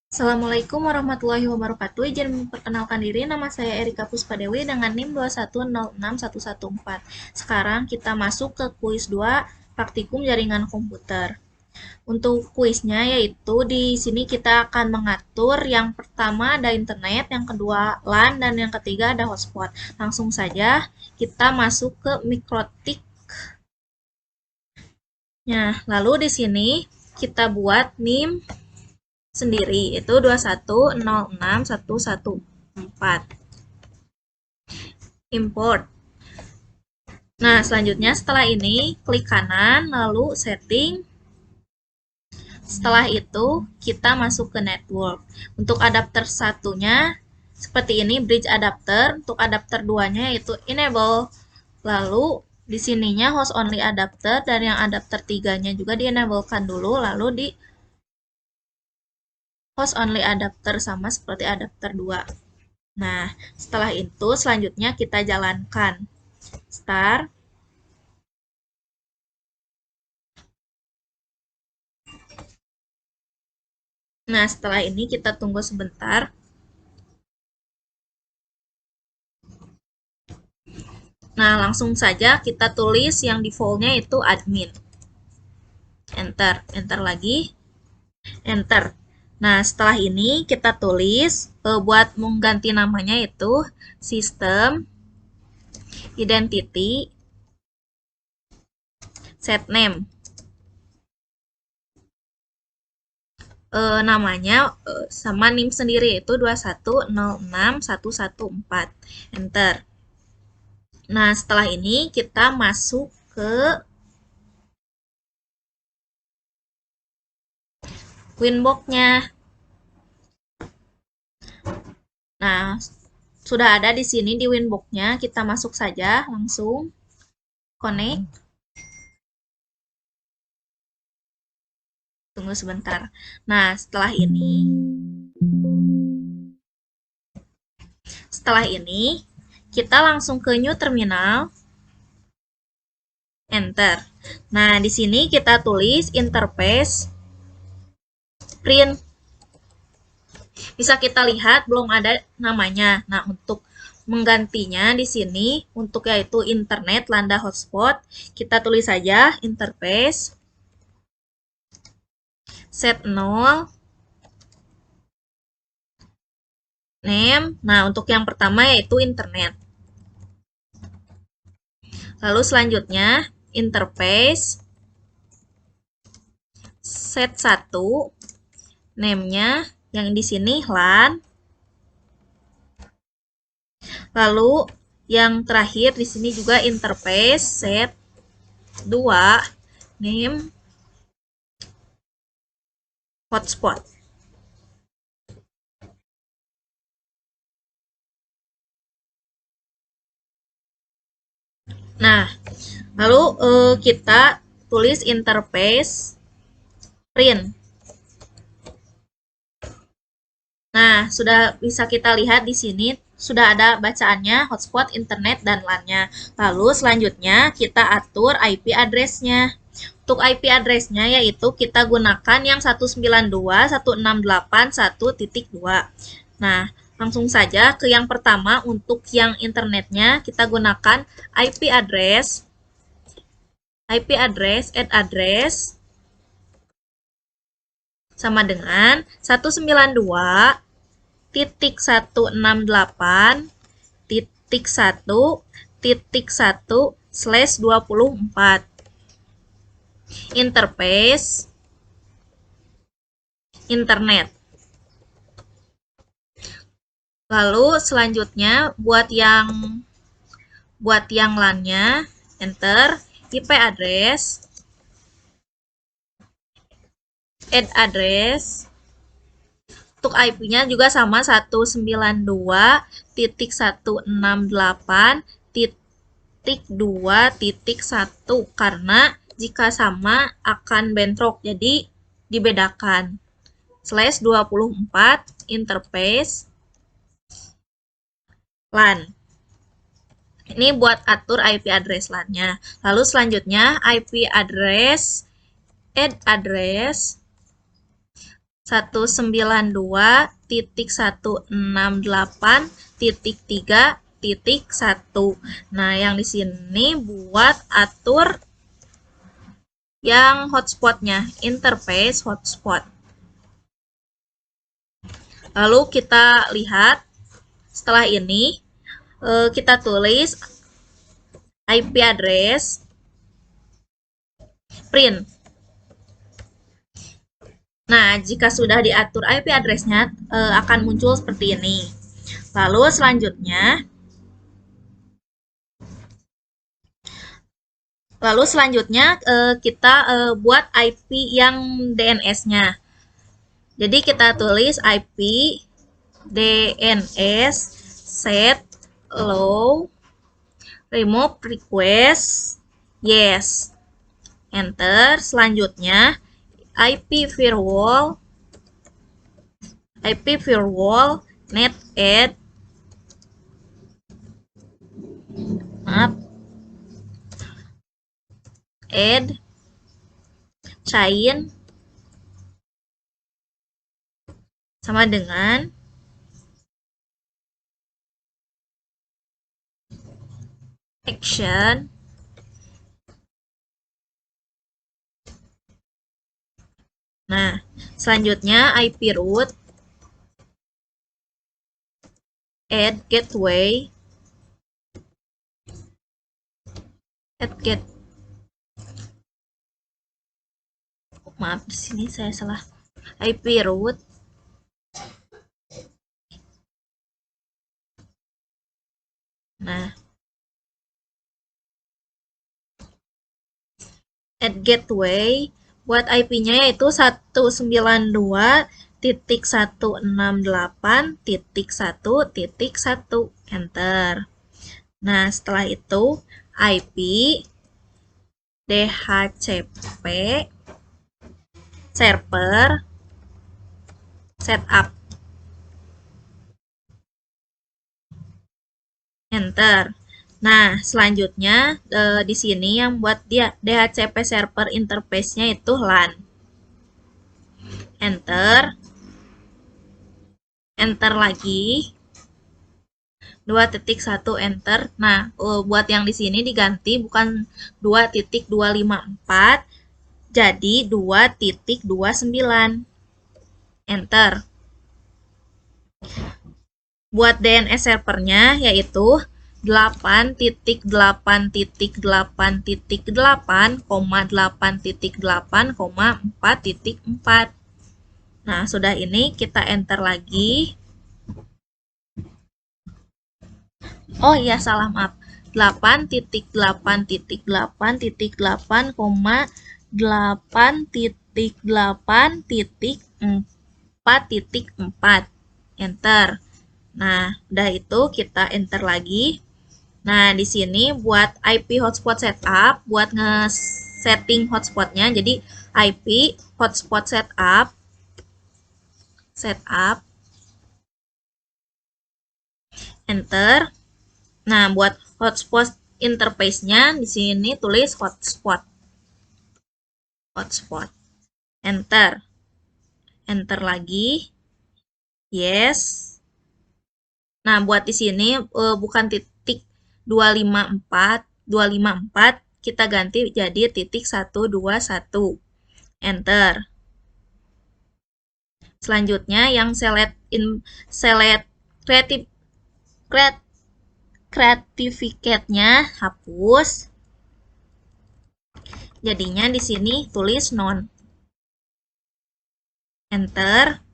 Assalamualaikum warahmatullahi wabarakatuh. Izin memperkenalkan diri, nama saya Erika Puspadewi dengan NIM 2106114. Sekarang kita masuk ke kuis 2 praktikum jaringan komputer. Untuk kuisnya yaitu di sini kita akan mengatur yang pertama ada internet, yang kedua LAN, dan yang ketiga ada hotspot. Langsung saja kita masuk ke mikrotik. Nah, lalu di sini kita buat NIM sendiri itu 2106114. Import. Nah, selanjutnya setelah ini klik kanan lalu setting. Setelah itu kita masuk ke network. Untuk adapter satunya seperti ini, bridge adapter. Untuk adapter 2-nya yaitu enable. Lalu di sininya host only adapter, dan yang adapter 3-nya juga di enablekan dulu, lalu di host only adapter sama seperti adapter 2. Nah, setelah itu selanjutnya kita jalankan. Start. Nah, setelah ini kita tunggu sebentar. Nah, langsung saja kita tulis yang default-nya itu admin. Enter. Enter lagi. Enter. Nah, setelah ini kita tulis, buat mengganti namanya itu sistem, identity, set name. Namanya sama NIM sendiri itu 2106114. Enter. Nah, setelah ini kita masuk ke Winbox-nya. Nah, sudah ada di sini di Winbox-nya, kita masuk saja langsung connect. Tunggu sebentar. Nah, setelah ini kita langsung ke new terminal. Enter. Nah, di sini kita tulis interface print. Bisa kita lihat belum ada namanya. Nah, untuk menggantinya di sini untuk yaitu internet landa hotspot, kita tulis saja interface set 0 name. Nah, untuk yang pertama yaitu internet. Lalu selanjutnya interface set 1 name-nya yang di sini LAN. Lalu yang terakhir di sini juga interface set 2 name hotspot. Nah, lalu kita tulis interface print. Nah, sudah bisa kita lihat di sini sudah ada bacaannya hotspot, internet, dan LAN-nya. Lalu selanjutnya kita atur IP address-nya. Untuk IP address-nya yaitu kita gunakan yang 192.168.1.2. Nah, langsung saja ke yang pertama. Untuk yang internetnya kita gunakan IP address add address sama dengan 192.1.1.1/24. Interface internet. Lalu selanjutnya buat yang LAN-nya, enter, IP address, add address. Untuk IP-nya juga sama 192.168.2.1 karena jika sama akan bentrok, jadi dibedakan. /24 interface LAN. Ini buat atur IP address LAN-nya. Lalu selanjutnya IP address add address 192.168.3.1. Nah, yang di sini buat atur yang hotspotnya, interface hotspot. Lalu kita lihat, setelah ini kita tulis IP address print. Nah, jika sudah diatur IP address-nya akan muncul seperti ini. Lalu selanjutnya kita buat IP yang DNS-nya. Jadi kita tulis IP DNS set allow remove request yes. Enter. Selanjutnya IP firewall net add chain sama dengan action Nah, selanjutnya IP root add gateway maaf, di sini saya salah. IP root add gateway buat IP-nya yaitu 192.168.1.1. Enter. Nah, setelah itu IP DHCP server setup. Enter. Nah, selanjutnya di sini yang buat dia DHCP server interface-nya itu LAN. Enter. Enter lagi. 2.1 enter. Nah, buat yang di sini diganti bukan 2.254 jadi 2.29. Enter. Buat DNS servernya yaitu 8.8.8.8,8.4.4. Nah, sudah ini kita enter lagi. Oh iya, salah, maaf. 8.8.8.8.4.4. Enter. Nah, udah itu kita enter lagi. Nah, di sini buat IP hotspot setup, buat nge-setting hotspotnya, jadi IP hotspot setup, enter. Nah, buat hotspot interface-nya di sini tulis hotspot. Enter. Enter lagi. Yes. Nah, buat di sini bukan titik 254, kita ganti jadi titik 121. Enter. Selanjutnya yang select certificate-nya hapus. Jadinya di sini tulis none. Enter.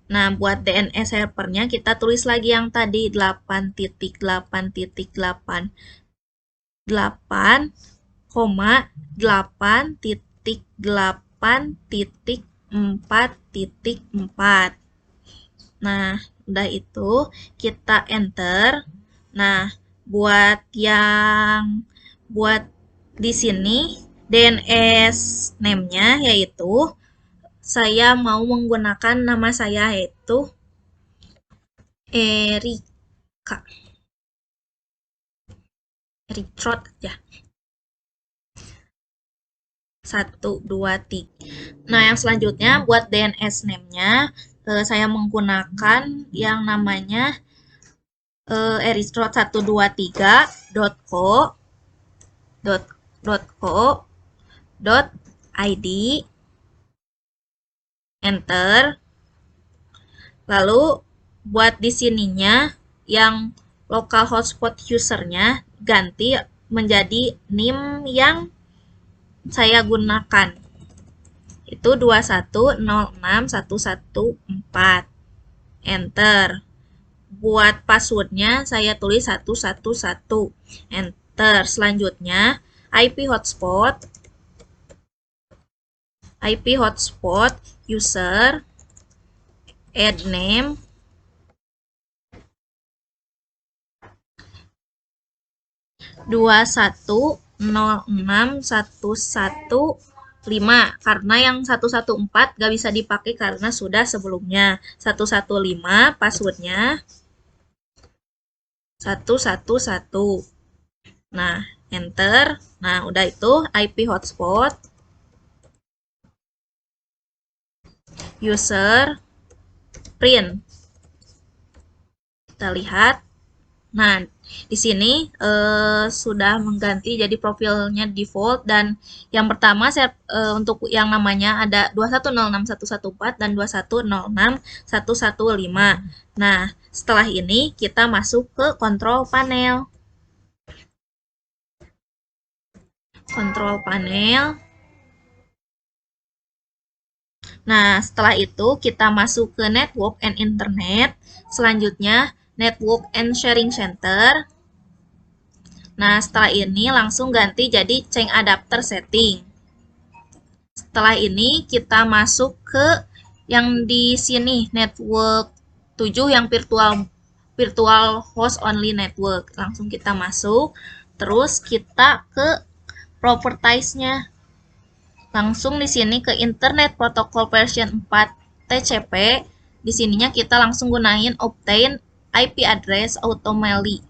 Nah, buat DNS servernya kita tulis lagi yang tadi 8.8.8.8.4.4. Nah, udah itu kita enter. Nah, buat di sini DNS name-nya yaitu saya mau menggunakan nama saya yaitu Erika. Eritrot ya. 1, 2, 3. Nah, yang selanjutnya buat DNS name-nya, saya menggunakan yang namanya eristrot123.co .id, enter. Lalu buat di sininya yang local hotspot usernya ganti menjadi NIM yang saya gunakan. Itu 2106114. Enter. Buat passwordnya saya tulis 111. Enter. Selanjutnya IP hotspot user add name 2106115, karena yang 114 gak bisa dipakai karena sudah sebelumnya. 115 passwordnya 111. Nah, enter. Nah, udah itu IP hotspot user print. Kita lihat. Nah, di sini sudah mengganti jadi profilnya default, dan yang pertama saya untuk yang namanya ada 2106114 dan 2106115. Nah, setelah ini kita masuk ke control panel. Control panel. Nah, setelah itu kita masuk ke Network and Internet. Selanjutnya, Network and Sharing Center. Nah, setelah ini langsung ganti jadi change adapter setting. Setelah ini kita masuk ke yang di sini, Network 7 yang virtual host only network. Langsung kita masuk. Terus kita ke properties-nya. Langsung di sini ke Internet Protocol version 4 TCP. Di sininya kita langsung gunain obtain IP address automatically.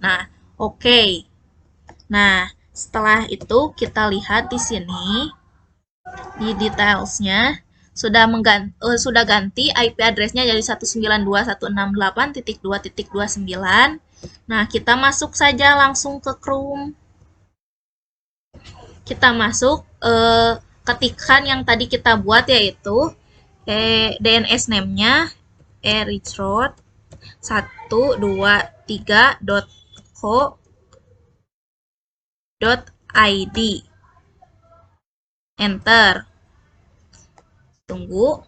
Nah, oke. Nah, setelah itu kita lihat di sini di detailsnya sudah ganti IP address-nya jadi 192.168.2.29. Nah, kita masuk saja langsung ke Chrome. Kita masuk ketikan yang tadi kita buat, yaitu DNS name-nya eritrot123.co.id. Enter. Tunggu.